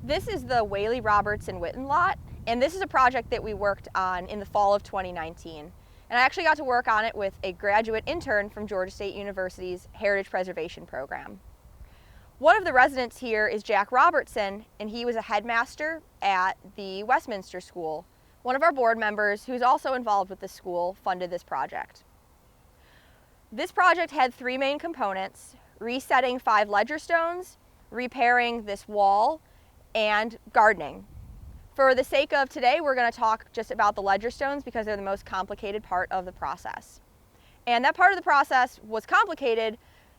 This is the Whaley, Robertson, Whitten lot, and this is a project that we worked on in the fall of 2019. And I actually got to work on it with a graduate intern from Georgia State University's Heritage Preservation program. One of the residents here is Jack Robertson, and he was a headmaster at the Westminster School. One of our board members, who's also involved with the school, funded this project. This project had three main components: resetting 5 ledger stones, repairing this wall, and gardening. For the sake of today, we're going to talk just about the ledger stones because they're the most complicated part of the process. And that part of the process was complicated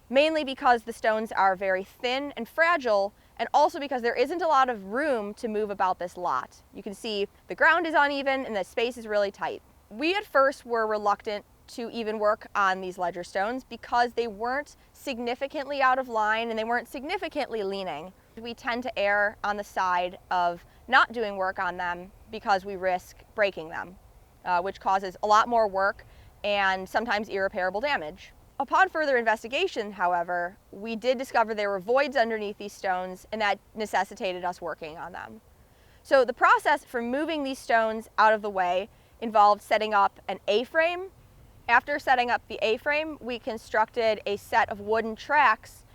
mainly because the stones are very thin and fragile, and also because there isn't a lot of room to move about this lot. You can see the ground is uneven and the space is really tight. We at first were reluctant to even work on these ledger stones because they weren't significantly out of line and they weren't significantly leaning. We tend to err on the side of not doing work on them because we risk breaking them, which causes a lot more work and sometimes irreparable damage. Upon further investigation, however, we did discover there were voids underneath these stones, and that necessitated us working on them. So the process for moving these stones out of the way involved setting up an A-frame. After setting up the A-frame, we constructed a set of wooden tracks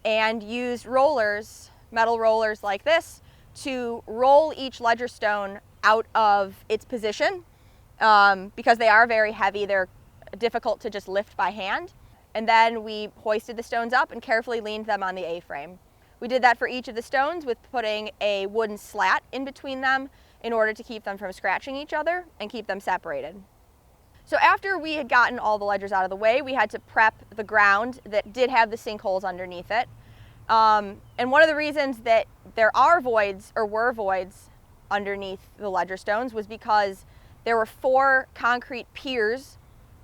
and used rollers, metal rollers like this, to roll each ledger stone out of its position because they are very heavy. They're difficult to just lift by hand. And then we hoisted the stones up and carefully leaned them on the A-frame. We did that for each of the stones with putting a wooden slat in between them in order to keep them from scratching each other and keep them separated. So after we had gotten all the ledgers out of the way, we had to prep the ground that did have the sinkholes underneath it. And one of the reasons that there are voids, or were voids, underneath the ledger stones was because there were 4 concrete piers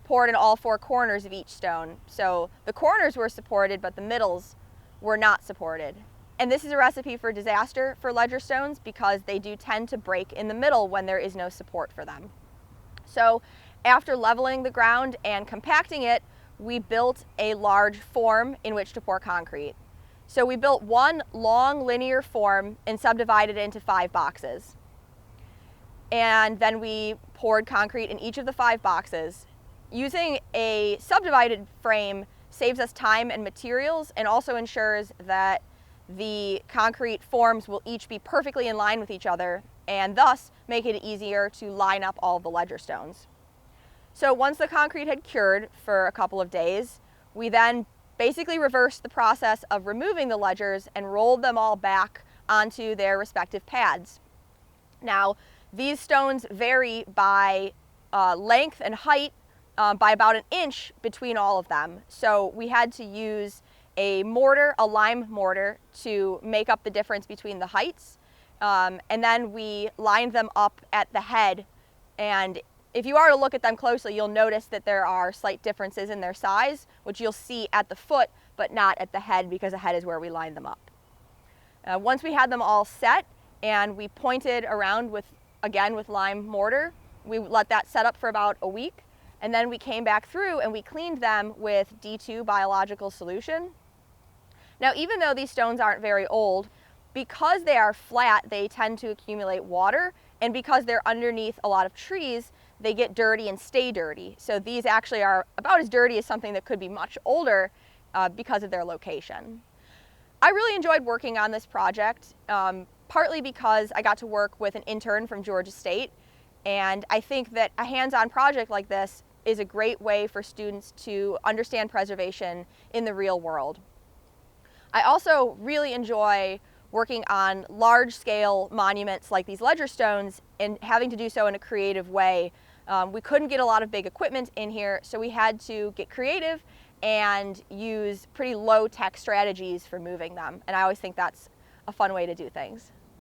poured in all 4 corners of each stone. So the corners were supported, but the middles were not supported. And this is a recipe for disaster for ledger stones because they do tend to break in the middle when there is no support for them. So after leveling the ground and compacting it, we built a large form in which to pour concrete. So we built one long linear form and subdivided it into 5 boxes. And then we poured concrete in each of the 5 boxes. Using a subdivided frame saves us time and materials and also ensures that the concrete forms will each be perfectly in line with each other and thus make it easier to line up all of the ledger stones. So once the concrete had cured for a couple of days, we then basically reversed the process of removing the ledgers and rolled them all back onto their respective pads. Now, these stones vary by length and height by about an inch between all of them. So we had to use a mortar, a lime mortar, to make up the difference between the heights. And then we lined them up at the head, and if you are to look at them closely, you'll notice that there are slight differences in their size, which you'll see at the foot, but not at the head because the head is where we lined them up. Once we had them all set and we pointed around with lime mortar, we let that set up for about a week, and then we came back through and we cleaned them with D2 biological solution. Now, even though these stones aren't very old, because they are flat, they tend to accumulate water, and because they're underneath a lot of trees, they get dirty and stay dirty. So these actually are about as dirty as something that could be much older because of their location. I really enjoyed working on this project, partly because I got to work with an intern from Georgia State, and I think that a hands-on project like this is a great way for students to understand preservation in the real world. I also really enjoy working on large-scale monuments like these ledger stones and having to do so in a creative way. We couldn't get a lot of big equipment in here, so we had to get creative and use pretty low-tech strategies for moving them. And I always think that's a fun way to do things.